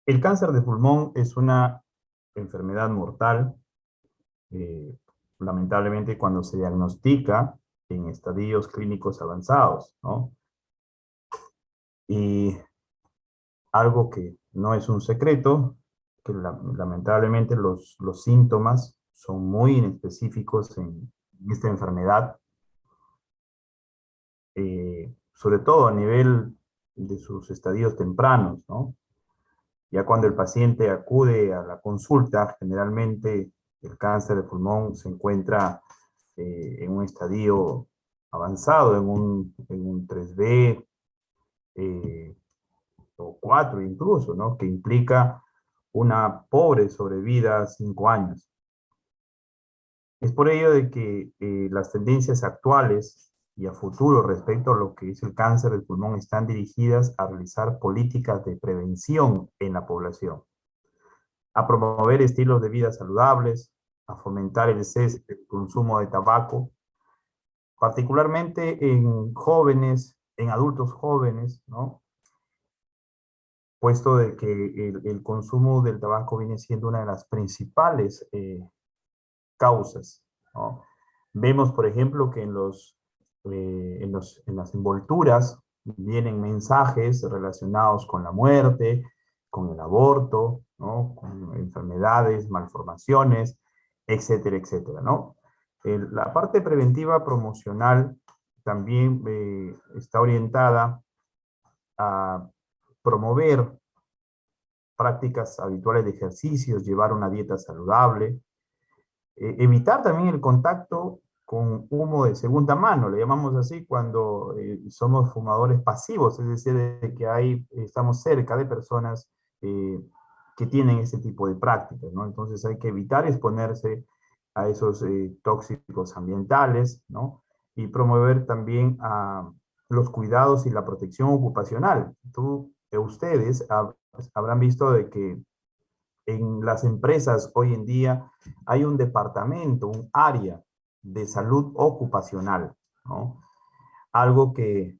El cáncer de pulmón es una enfermedad mortal, eh, lamentablemente cuando se diagnostica en estadios clínicos avanzados, ¿no? Y algo que no es un secreto, que lamentablemente los síntomas son muy inespecíficos en esta enfermedad, sobre todo a nivel de sus estadios tempranos, ¿no? Ya cuando el paciente acude a la consulta, generalmente el cáncer de pulmón se encuentra en un estadio avanzado, en un 3B eh, o 4 incluso, ¿no? Que implica una pobre sobrevida a 5 años. Es por ello de que las tendencias actuales y a futuro respecto a lo que es el cáncer del pulmón están dirigidas a realizar políticas de prevención en la población, a promover estilos de vida saludables, a fomentar el cese del consumo de tabaco, particularmente en jóvenes, en adultos jóvenes, ¿no? Puesto de que el consumo del tabaco viene siendo una de las principales causas, ¿no? Vemos, por ejemplo, que en las envolturas vienen mensajes relacionados con la muerte, con el aborto, ¿no? Con enfermedades, malformaciones, etcétera, etcétera, ¿no? La parte preventiva promocional también está orientada a promover prácticas habituales de ejercicios, llevar una dieta saludable, evitar también el contacto con humo de segunda mano, le llamamos así cuando somos fumadores pasivos, es decir, de que estamos cerca de personas eh, que tienen ese tipo de prácticas, ¿no? Entonces hay que evitar exponerse a esos tóxicos ambientales, ¿no? Y promover también los cuidados y la protección ocupacional. Ustedes habrán visto de que en las empresas hoy en día hay un departamento, un área de salud ocupacional, ¿no? Algo que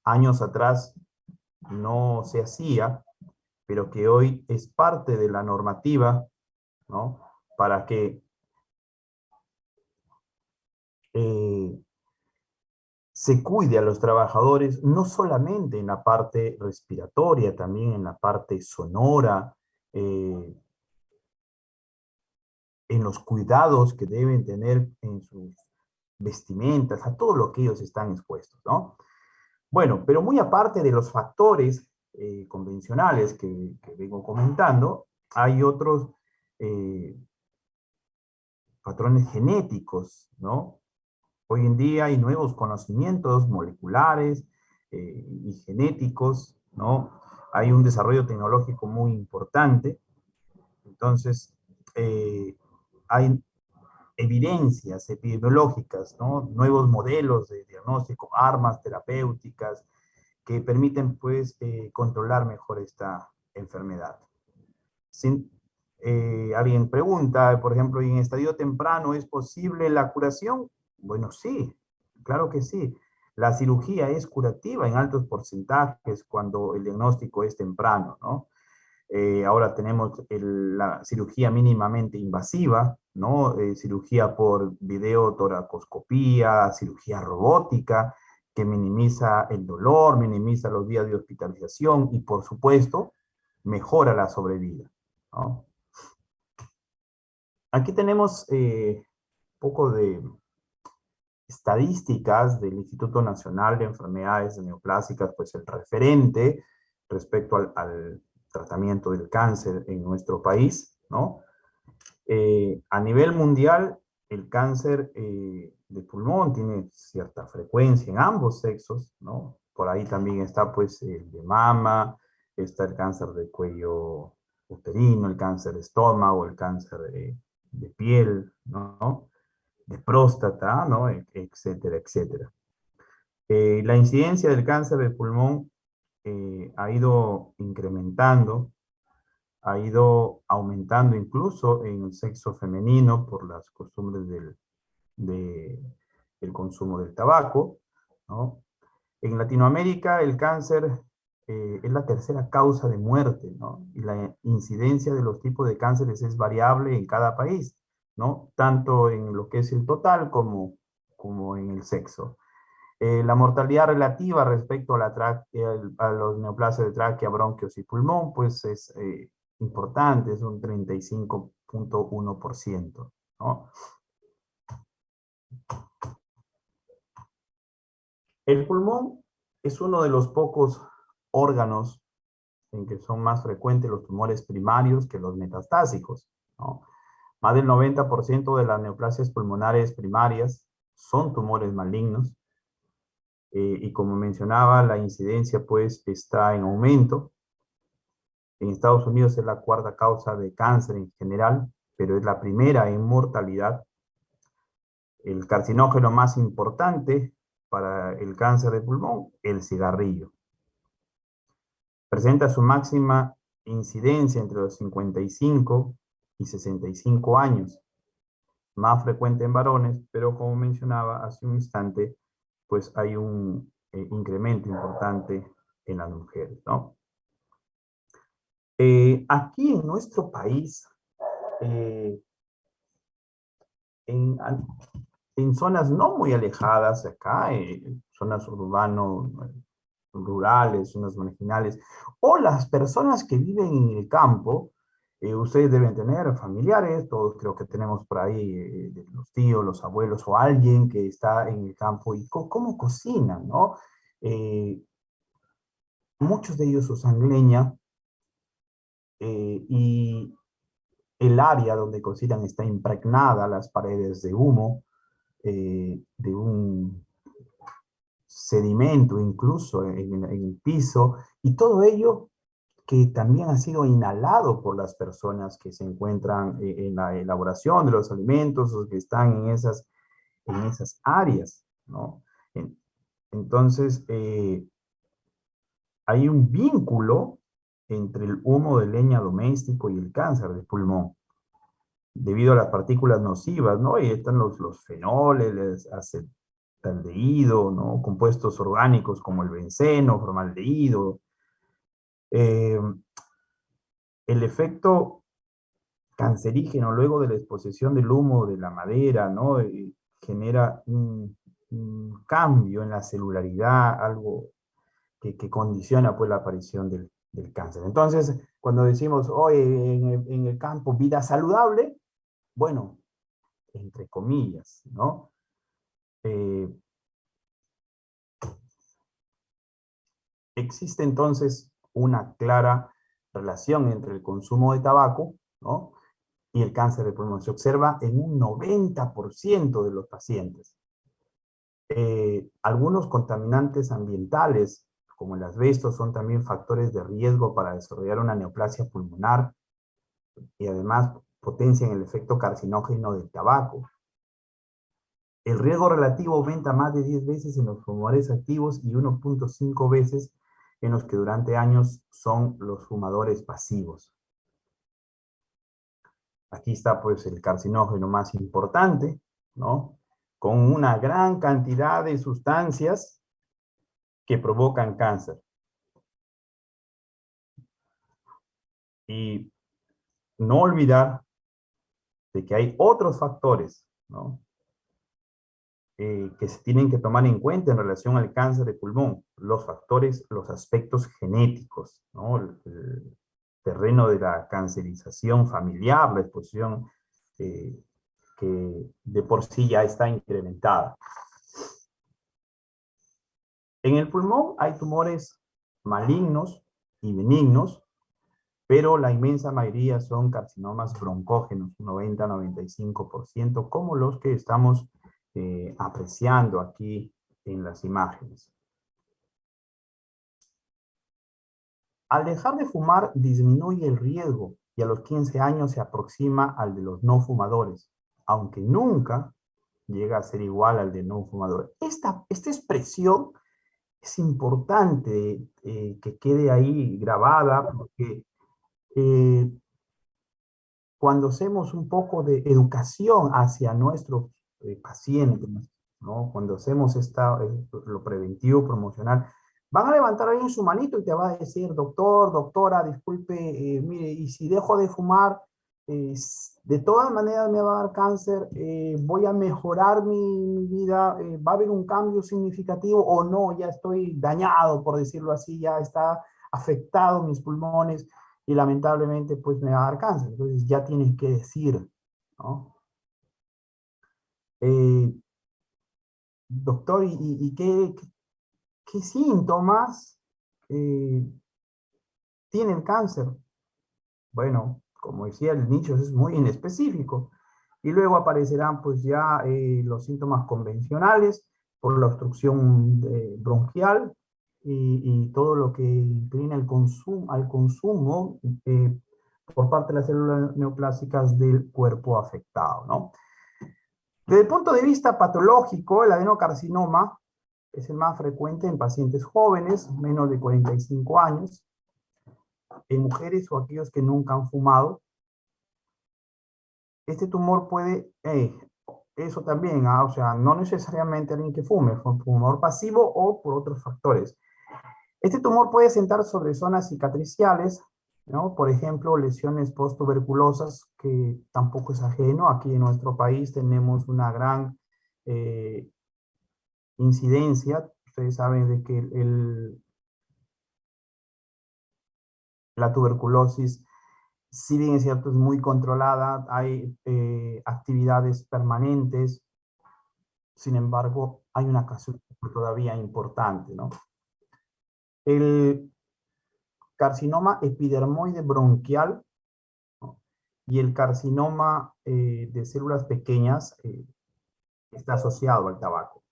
años atrás no se hacía, pero que hoy es parte de la normativa, ¿no? Para que eh, se cuide a los trabajadores, no solamente en la parte respiratoria, también en la parte sonora, eh, en los cuidados que deben tener en sus vestimentas, a todo lo que ellos están expuestos, ¿no? Bueno, pero muy aparte de los factores convencionales que vengo comentando, hay otros eh, patrones genéticos, ¿no? Hoy en día hay nuevos conocimientos moleculares y genéticos, ¿no? Hay un desarrollo tecnológico muy importante, entonces hay evidencias epidemiológicas, ¿no? Nuevos modelos de diagnóstico, armas terapéuticas que permiten, pues, controlar mejor esta enfermedad. Sin, alguien pregunta, por ejemplo, ¿y en estadio temprano es posible la curación? Bueno, sí, claro que sí. La cirugía es curativa en altos porcentajes cuando el diagnóstico es temprano, ¿no? Ahora tenemos la cirugía mínimamente invasiva, ¿no? Cirugía por videotoracoscopía, cirugía robótica, que minimiza el dolor, minimiza los días de hospitalización y, por supuesto, mejora la sobrevida, ¿no? Aquí tenemos un poco de estadísticas del Instituto Nacional de Enfermedades Neoplásicas, pues el referente respecto al tratamiento del cáncer en nuestro país, ¿no? A nivel mundial, el cáncer de pulmón tiene cierta frecuencia en ambos sexos, ¿no? Por ahí también está, pues, el de mama, está el cáncer de cuello uterino, el cáncer de estómago, el cáncer de piel, ¿no? De próstata, ¿no? Etcétera, etcétera. La incidencia del cáncer de pulmón ha ido incrementando, ha ido aumentando incluso en el sexo femenino por las costumbres del consumo del tabaco, ¿no? En Latinoamérica el cáncer es la tercera causa de muerte, ¿no? Y la incidencia de los tipos de cánceres es variable en cada país, ¿no? Tanto en lo que es el total como en el sexo. La mortalidad relativa respecto a, a los neoplasias de tráquea, bronquios y pulmón, pues es importante, es un 35,1%, ¿no? El pulmón es uno de los pocos órganos en que son más frecuentes los tumores primarios que los metastásicos, ¿no? Más del 90% de las neoplasias pulmonares primarias son tumores malignos, y como mencionaba, la incidencia pues está en aumento. En Estados Unidos es la cuarta causa de cáncer en general, pero es la primera en mortalidad. El carcinógeno más importante para el cáncer de pulmón, el cigarrillo. Presenta su máxima incidencia entre los 55 y 65 años, más frecuente en varones, pero como mencionaba hace un instante, pues hay un incremento importante en las mujeres, ¿no? Aquí en nuestro país, eh, en, en zonas no muy alejadas de acá, zonas urbanos, rurales, zonas marginales, o las personas que viven en el campo, ustedes deben tener familiares, todos creo que tenemos por ahí los tíos, los abuelos o alguien que está en el campo y cómo cocinan, ¿no? Eh, Muchos de ellos usan leña, y el área donde cocinan está impregnada, las paredes de humo, de un sedimento incluso en el piso, y todo ello que también ha sido inhalado por las personas que se encuentran en la elaboración de los alimentos o que están en esas áreas, ¿no? Entonces, hay un vínculo entre el humo de leña doméstico y el cáncer de pulmón, debido a las partículas nocivas, ¿no? Y están los fenoles, acetaldehído, ¿no? Compuestos orgánicos como el benceno, formaldehído. Eh, el efecto cancerígeno luego de la exposición del humo de la madera, ¿no? Genera un cambio en la celularidad, algo que condiciona pues la aparición del cáncer. Entonces, cuando decimos, oye, en el campo vida saludable, bueno, entre comillas, ¿no? Eh, Existe entonces una clara relación entre el consumo de tabaco, ¿no?, y el cáncer de pulmón. Se observa en un 90% de los pacientes. Algunos contaminantes ambientales, como el asbesto, son también factores de riesgo para desarrollar una neoplasia pulmonar y además potencian el efecto carcinógeno del tabaco. El riesgo relativo aumenta más de 10 veces en los fumadores activos y 1,5 veces en los que durante años son los fumadores pasivos. Aquí está pues el carcinógeno más importante, ¿no? Con una gran cantidad de sustancias que provocan cáncer. Y no olvidar de que hay otros factores, ¿no?, que se tienen que tomar en cuenta en relación al cáncer de pulmón. Los factores, los aspectos genéticos, ¿no? El terreno de la cancerización familiar, la exposición que de por sí ya está incrementada. En el pulmón hay tumores malignos y benignos, pero la inmensa mayoría son carcinomas broncógenos, 90-95%, como los que estamos apreciando aquí en las imágenes. Al dejar de fumar disminuye el riesgo y a los 15 años se aproxima al de los no fumadores, aunque nunca llega a ser igual al de no fumadores. Esta expresión es importante que quede ahí grabada, porque cuando hacemos un poco de educación hacia nuestros pacientes, ¿no?, cuando hacemos lo preventivo, promocional, Van a levantar ahí su manito y te va a decir, doctor, doctora, disculpe, mire, y si dejo de fumar, de todas maneras me va a dar cáncer, voy a mejorar mi vida, va a haber un cambio significativo o no, ya estoy dañado, por decirlo así, ya está afectado mis pulmones y lamentablemente pues me va a dar cáncer. Entonces ya tienes que decir, ¿no? Eh, doctor, ¿y qué síntomas tiene el cáncer? Bueno, como decía, el nicho es muy inespecífico. Y luego aparecerán pues ya los síntomas convencionales por la obstrucción bronquial y todo lo que inclina al consumo eh, por parte de las células neoplásicas del cuerpo afectado, ¿no? Desde el punto de vista patológico, el adenocarcinoma es el más frecuente en pacientes jóvenes, menos de 45 años, en mujeres o aquellos que nunca han fumado. Este tumor puede, eso también, o sea, no necesariamente alguien que fume, fue un fumador pasivo o por otros factores. Este tumor puede sentar sobre zonas cicatriciales, ¿no? Por ejemplo, lesiones posttuberculosas, que tampoco es ajeno. Aquí en nuestro país tenemos una gran eh, incidencia. Ustedes saben de que la tuberculosis, si bien es cierto, es muy controlada, hay actividades permanentes. Sin embargo, hay una casuística todavía importante, ¿no? El carcinoma epidermoide bronquial, ¿no? Y el carcinoma de células pequeñas está asociado al tabaco.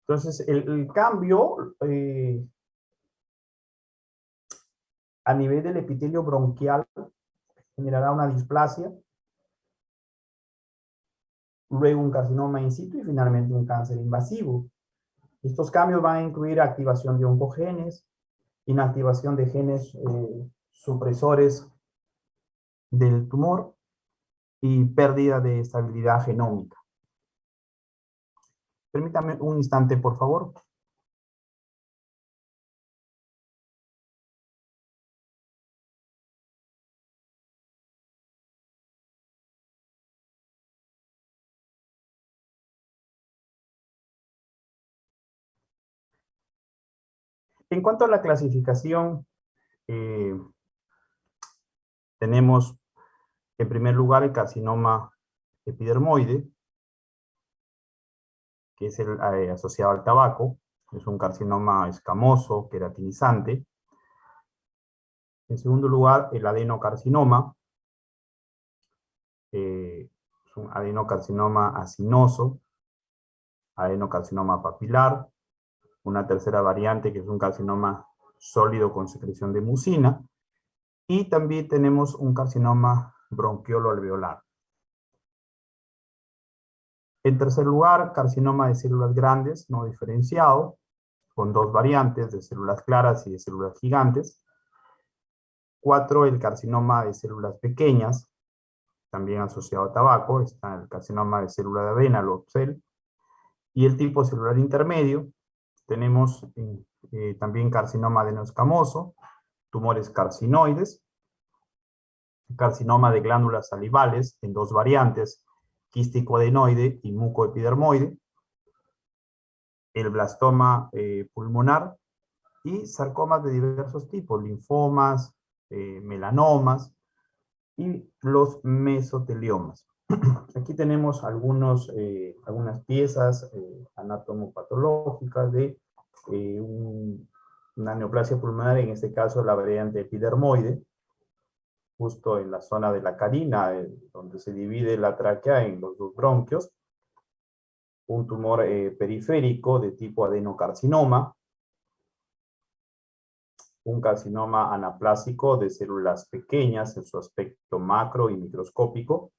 Entonces, el cambio a nivel del epitelio bronquial generará una displasia, luego un carcinoma in situ y finalmente un cáncer invasivo. Estos cambios van a incluir activación de oncogenes, inactivación de genes supresores del tumor y pérdida de estabilidad genómica. Permítame un instante, por favor. En cuanto a la clasificación, eh, tenemos en primer lugar el carcinoma epidermoide, que es el asociado al tabaco. Es un carcinoma escamoso, queratinizante. En segundo lugar, el adenocarcinoma, es un adenocarcinoma acinoso, adenocarcinoma papilar. Una tercera variante que es un carcinoma sólido con secreción de mucina. Y también tenemos un carcinoma bronquiolo alveolar. En tercer lugar, carcinoma de células grandes no diferenciado, con dos variantes de células claras y de células gigantes. 4, el carcinoma de células pequeñas, también asociado a tabaco, está el carcinoma de célula de avena, LOPCEL. Y el tipo celular intermedio, tenemos también carcinoma adenoscamoso, tumores carcinoides, carcinoma de glándulas salivales en dos variantes, quístico adenoide y mucoepidermoide, el blastoma pulmonar y sarcomas de diversos tipos, linfomas, melanomas y los mesoteliomas. Aquí tenemos algunas piezas anatomopatológicas de una neoplasia pulmonar, en este caso la variante epidermoide, justo en la zona de la carina, donde se divide la tráquea en los dos bronquios, un tumor periférico de tipo adenocarcinoma, un carcinoma anaplásico de células pequeñas en su aspecto macro y microscópico,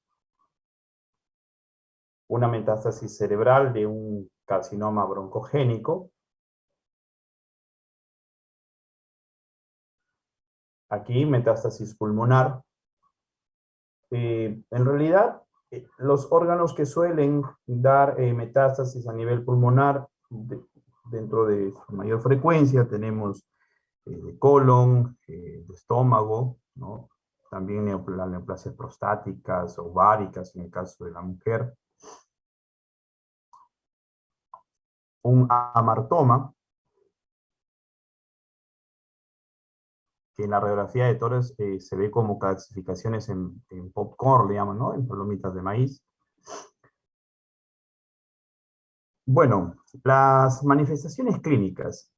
una metástasis cerebral de un carcinoma broncogénico. Aquí metástasis pulmonar. En realidad, Los órganos que suelen dar metástasis a nivel pulmonar, dentro de su mayor frecuencia, tenemos de colon, de estómago, ¿no? También las neoplasias prostáticas, ováricas, en el caso de la mujer. Un amartoma, que en la radiografía de tórax se ve como calcificaciones en popcorn, le llaman, ¿no? En palomitas de maíz. Bueno, las manifestaciones clínicas.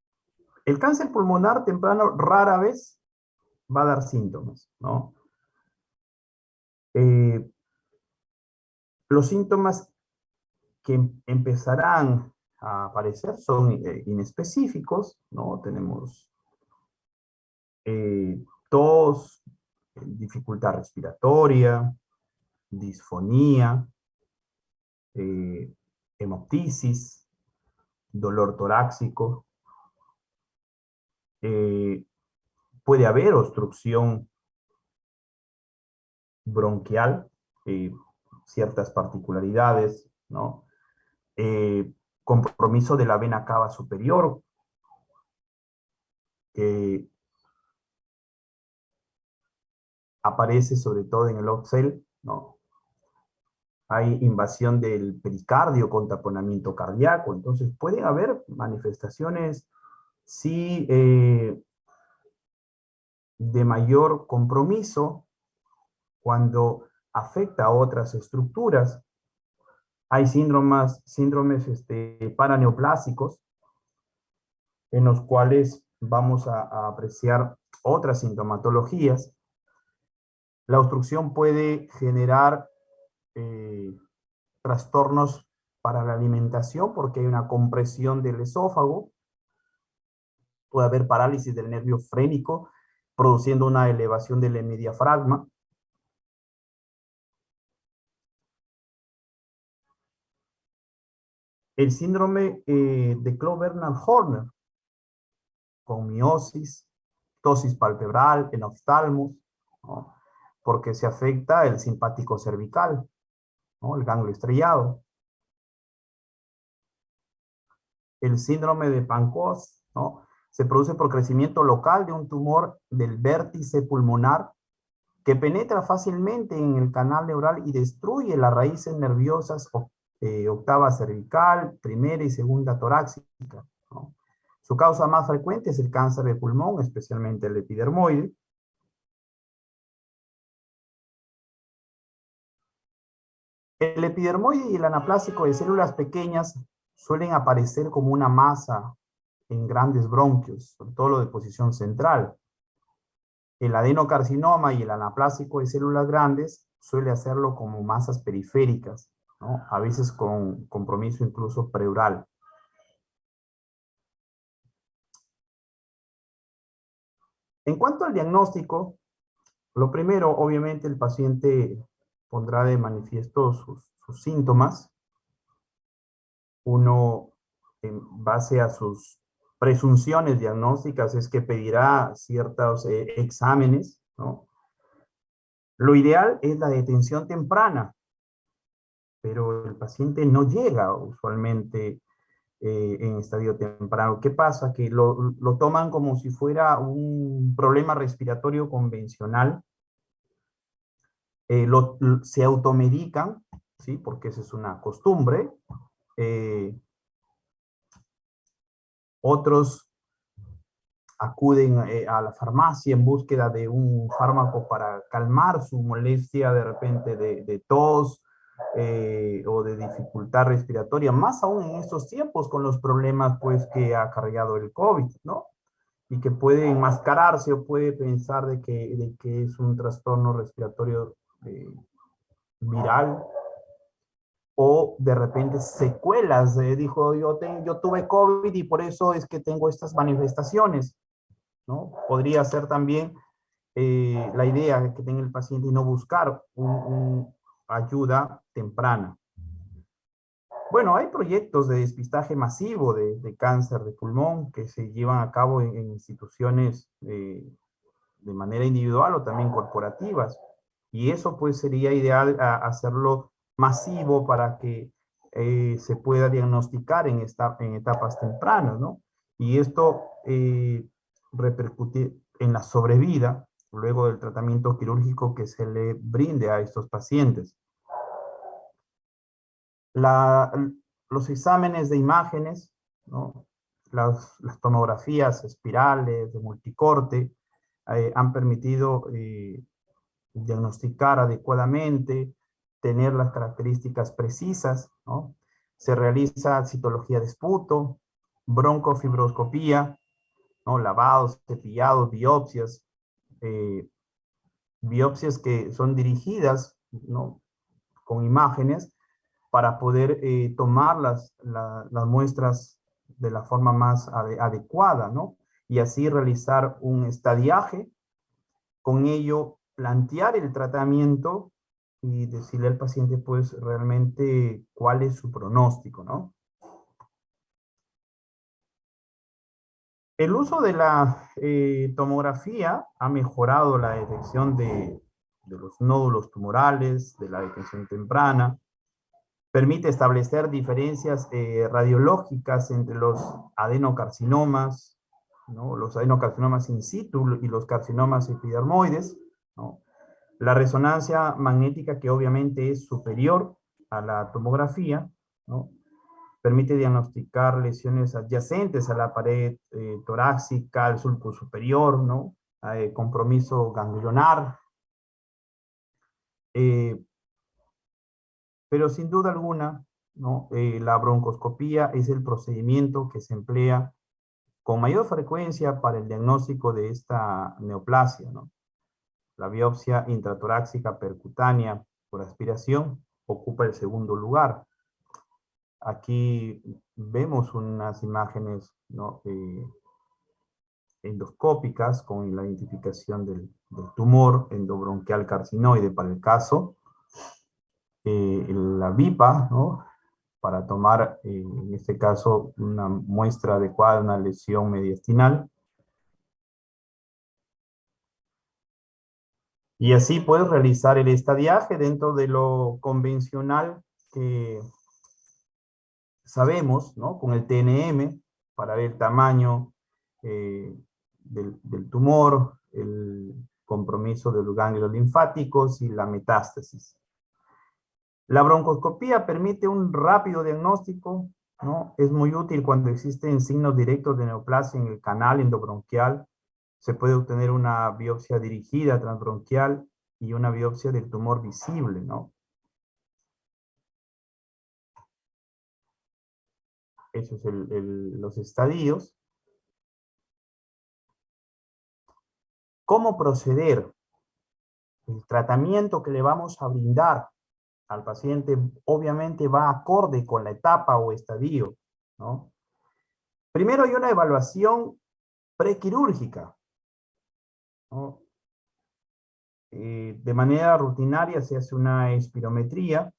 El cáncer pulmonar temprano rara vez va a dar síntomas, ¿no? Eh, los síntomas que empezarán a aparecer son inespecíficos, ¿no? Tenemos tos, dificultad respiratoria, disfonía, eh, hemoptisis, dolor torácico, eh, puede haber obstrucción bronquial, eh, ciertas particularidades, ¿no? Compromiso de la vena cava superior, que aparece sobre todo en el oxel, ¿no? Hay invasión del pericardio con taponamiento cardíaco, entonces pueden haber manifestaciones, sí, de mayor compromiso cuando afecta a otras estructuras. Hay síndromes paraneoplásicos en los cuales vamos a apreciar otras sintomatologías. La obstrucción puede generar eh, trastornos para la alimentación porque hay una compresión del esófago, puede haber parálisis del nervio frénico, produciendo una elevación del hemidiafragma. El síndrome de Clover-Bernard-Horner, con miosis, ptosis palpebral, en oftalmos, ¿no? Porque se afecta el simpático cervical, ¿no? El ganglio estrellado. El síndrome de Pancoast, ¿no? Se produce por crecimiento local de un tumor del vértice pulmonar que penetra fácilmente en el canal neural y destruye las raíces nerviosas octava cervical, primera y segunda torácica, ¿no? Su causa más frecuente es el cáncer de pulmón, especialmente el epidermoide. El epidermoide y el anaplásico de células pequeñas suelen aparecer como una masa en grandes bronquios, sobre todo lo de posición central. El adenocarcinoma y el anaplásico de células grandes suele hacerlo como masas periféricas, ¿no? A veces con compromiso incluso pleural. En cuanto al diagnóstico, lo primero, obviamente, el paciente pondrá de manifiesto sus síntomas. Uno, en base a sus presunciones diagnósticas, es que pedirá ciertos exámenes, ¿no? Lo ideal es la detención temprana, pero el paciente no llega usualmente en estadio temprano. ¿Qué pasa? Que lo toman como si fuera un problema respiratorio convencional, se automedican, ¿sí? Porque esa es una costumbre. Eh, Otros acuden a la farmacia en búsqueda de un fármaco para calmar su molestia de repente de tos o de dificultad respiratoria, más aún en estos tiempos con los problemas pues que ha acarreado el COVID, ¿no? Y que puede enmascararse o puede pensar de que es un trastorno respiratorio viral o de repente secuelas. Dijo, yo tuve COVID y por eso es que tengo estas manifestaciones, ¿no? Podría ser también la idea que tenga el paciente y no buscar ayuda temprana. Bueno, hay proyectos de despistaje masivo de cáncer de pulmón que se llevan a cabo en instituciones de manera individual o también corporativas. Y eso pues sería ideal hacerlo masivo para que se pueda diagnosticar en etapas tempranas, ¿no? Y esto repercute en la sobrevida luego del tratamiento quirúrgico que se le brinde a estos pacientes. La, los exámenes de imágenes, ¿no? Las tomografías espirales de multicorte han permitido diagnosticar adecuadamente, tener las características precisas, ¿no? Se realiza citología de esputo, broncofibroscopía, ¿no? Lavados, cepillados, eh, biopsias que son dirigidas, ¿no? Con imágenes para poder tomar las muestras de la forma más adecuada, ¿no? Y así realizar un estadiaje, con ello plantear el tratamiento y decirle al paciente, pues, realmente cuál es su pronóstico, ¿no? El uso de la tomografía ha mejorado la detección de los nódulos tumorales, de la detección temprana, permite establecer diferencias radiológicas entre los adenocarcinomas, ¿no? Los adenocarcinomas in situ y los carcinomas epidermoides, ¿no? La resonancia magnética, que obviamente es superior a la tomografía, ¿no? Permite diagnosticar lesiones adyacentes a la pared torácica, al sulco superior, ¿no? Compromiso ganglionar. Eh, Pero sin duda alguna, ¿no? La broncoscopía es el procedimiento que se emplea con mayor frecuencia para el diagnóstico de esta neoplasia, ¿no? La biopsia intratorácica percutánea por aspiración ocupa el segundo lugar. Aquí vemos unas imágenes, ¿no? Endoscópicas con la identificación del tumor endobronquial carcinoide para el caso. La VIPA, ¿no? Para tomar, en este caso, una muestra adecuada, una lesión mediastinal. Y así puedes realizar el estadiaje dentro de lo convencional que sabemos, ¿no? Con el TNM, para ver el tamaño del tumor, el compromiso de los ganglios linfáticos y la metástasis. La broncoscopía permite un rápido diagnóstico, ¿no? Es muy útil cuando existen signos directos de neoplasia en el canal endobronquial. Se puede obtener una biopsia dirigida transbronquial y una biopsia del tumor visible, ¿no? Esos son los estadios. ¿Cómo proceder? El tratamiento que le vamos a brindar al paciente obviamente va acorde con la etapa o estadio, ¿no? Primero hay una evaluación prequirúrgica, ¿no? De manera rutinaria se hace una espirometría.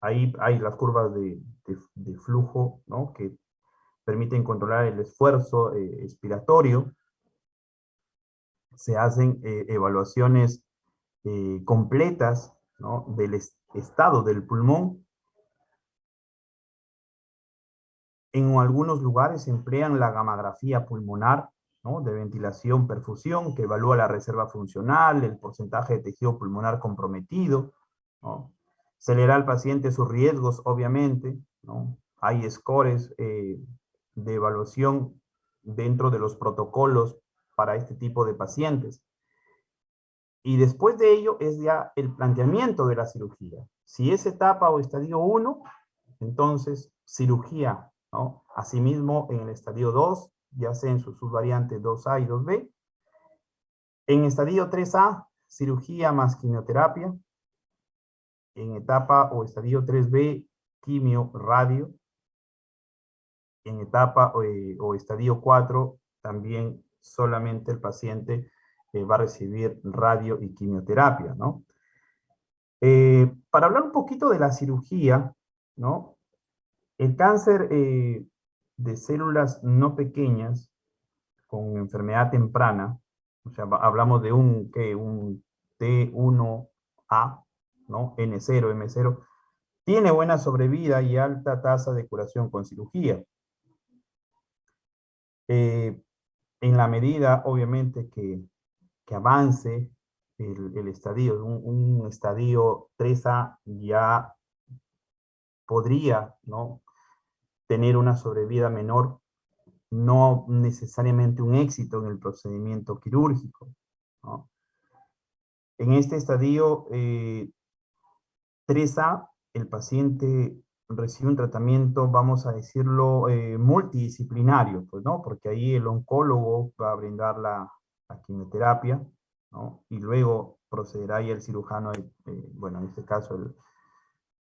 Ahí hay las curvas de flujo, ¿no? Que permiten controlar el esfuerzo expiratorio. Se hacen evaluaciones completas, ¿no? Del estado del pulmón. En algunos lugares se emplean la gammagrafía pulmonar, ¿no? De ventilación, perfusión, que evalúa la reserva funcional, el porcentaje de tejido pulmonar comprometido, ¿no? Se le da al paciente sus riesgos, obviamente, ¿no? Hay scores de evaluación dentro de los protocolos para este tipo de pacientes. Y después de ello es ya el planteamiento de la cirugía. Si es etapa o estadio 1, entonces cirugía, ¿no? Asimismo, en el estadio 2, ya sea en sus subvariantes 2A y 2B. En estadio 3A, cirugía más quimioterapia. En etapa o estadio 3B, quimio, radio. En etapa o estadio 4, también solamente el paciente va a recibir radio y quimioterapia, ¿no? Para hablar un poquito de la cirugía, ¿no? El cáncer de células no pequeñas con enfermedad temprana, o sea, hablamos de un T1A, ¿no? N0, M0, tiene buena sobrevida y alta tasa de curación con cirugía. En la medida, obviamente, que avance el estadio, un estadio 3A ya podría, ¿no?, tener una sobrevida menor, no necesariamente un éxito en el procedimiento quirúrgico, ¿no? En este estadio 3A, el paciente recibe un tratamiento, vamos a decirlo, multidisciplinario, pues, ¿no? Porque ahí el oncólogo va a brindar la quimioterapia, ¿no? Y luego procederá ya el cirujano, bueno, en este caso el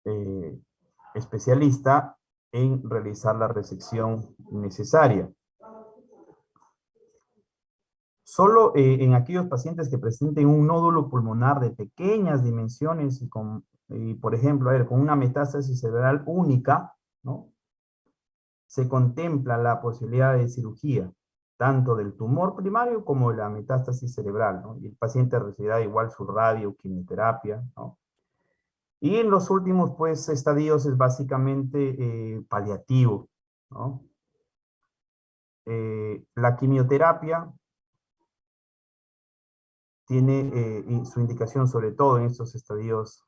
eh, especialista, en realizar la resección necesaria. Solo en aquellos pacientes que presenten un nódulo pulmonar de pequeñas dimensiones y por ejemplo, a ver, con una metástasis cerebral única, ¿no?, se contempla la posibilidad de cirugía, tanto del tumor primario como de la metástasis cerebral, ¿no? Y el paciente recibirá igual su radio, quimioterapia, ¿no? Y en los últimos, pues, estadios es básicamente paliativo, ¿no? La quimioterapia tiene su indicación sobre todo en estos estadios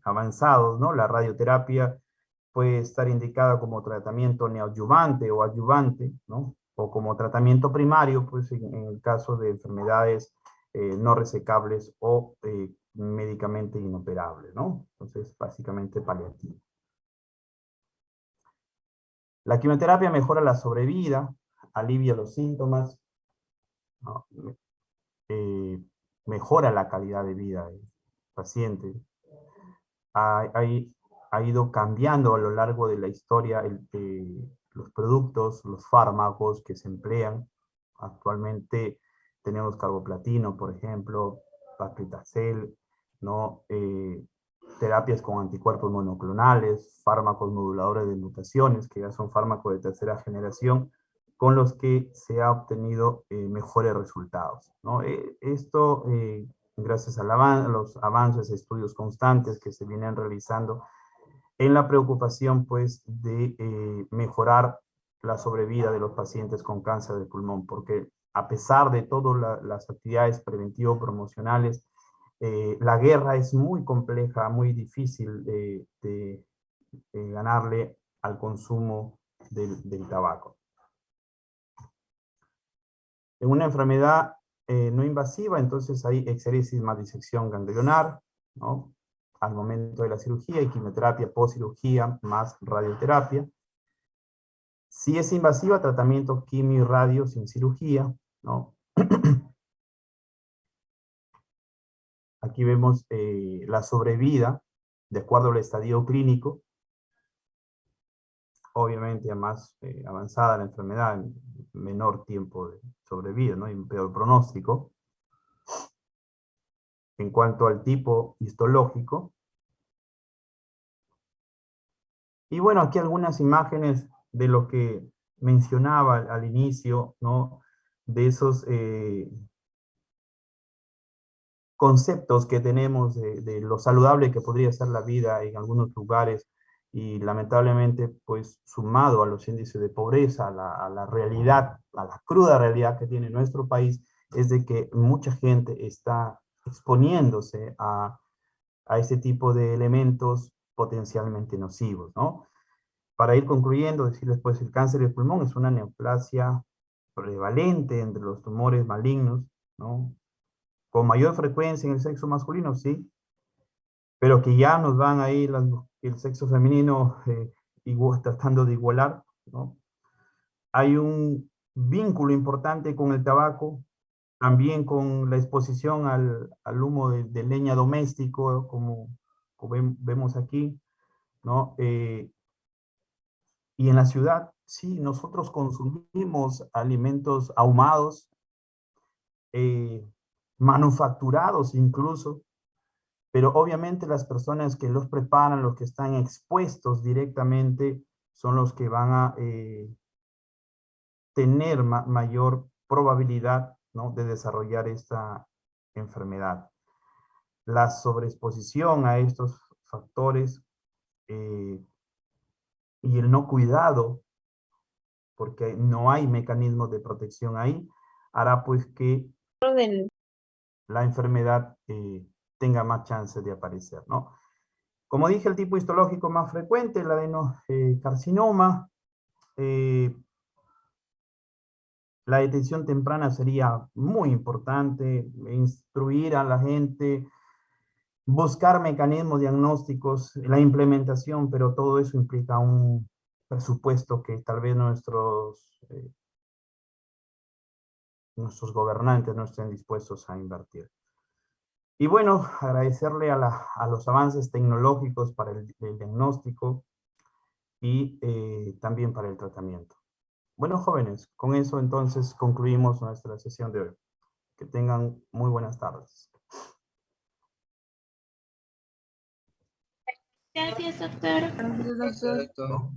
avanzados, ¿no? La radioterapia puede estar indicada como tratamiento neoadyuvante o adyuvante, ¿no? O como tratamiento primario, pues en el caso de enfermedades no resecables o médicamente inoperables, ¿no? Entonces, básicamente paliativo. La quimioterapia mejora la sobrevida, alivia los síntomas, ¿no? eh, mejora la calidad de vida del paciente. Ha, ha ido cambiando a lo largo de la historia los productos, los fármacos que se emplean. Actualmente tenemos carboplatino, por ejemplo, paclitaxel, ¿no? Terapias con anticuerpos monoclonales, fármacos moduladores de mutaciones, que ya son fármacos de tercera generación, con los que se ha obtenido mejores resultados, ¿no? Esto gracias a los avances, estudios constantes que se vienen realizando en la preocupación, pues, de mejorar la sobrevida de los pacientes con cáncer de pulmón, porque a pesar de todas las actividades preventivo-promocionales, la guerra es muy compleja, muy difícil de ganarle al consumo del tabaco. En una enfermedad no invasiva, entonces hay exéresis más disección ganglionar, ¿no?, al momento de la cirugía, y quimioterapia post-cirugía más radioterapia. Si es invasiva, tratamiento quimio y radio sin cirugía, ¿no? Aquí vemos la sobrevida de acuerdo al estadio clínico, obviamente a más avanzada la enfermedad, menor tiempo de sobrevida, ¿no?, y un peor pronóstico. En cuanto al tipo histológico, y bueno, aquí algunas imágenes de lo que mencionaba al inicio, ¿no?, de esos conceptos que tenemos de lo saludable que podría ser la vida en algunos lugares, y lamentablemente, pues, sumado a los índices de pobreza, a la realidad, a la cruda realidad que tiene nuestro país, es de que mucha gente está exponiéndose a este tipo de elementos potencialmente nocivos, ¿no? Para ir concluyendo, decirles, pues, el cáncer de pulmón es una neoplasia prevalente entre los tumores malignos, ¿no? Con mayor frecuencia en el sexo masculino, sí, pero que ya nos van a ir el sexo femenino tratando de igualar, ¿no? Hay un vínculo importante con el tabaco, también con la exposición al humo de leña doméstico, como vemos aquí, ¿no? Y en la ciudad, sí, nosotros consumimos alimentos ahumados, eh, manufacturados incluso, pero obviamente las personas que los preparan, los que están expuestos directamente, son los que van a tener mayor probabilidad, ¿no?, de desarrollar esta enfermedad. la sobreexposición a estos factores y el no cuidado, porque no hay mecanismos de protección ahí, hará pues que la enfermedad tenga más chances de aparecer, ¿no? Como dije, el tipo histológico más frecuente, el adenocarcinoma. La detección temprana sería muy importante, instruir a la gente, buscar mecanismos diagnósticos, la implementación, pero todo eso implica un presupuesto que tal vez nuestros gobernantes no estén dispuestos a invertir. Y bueno, agradecerle a los avances tecnológicos para el diagnóstico y también para el tratamiento. Bueno, jóvenes, con eso entonces concluimos nuestra sesión de hoy. Que tengan muy buenas tardes. Gracias, doctor. Gracias, doctor.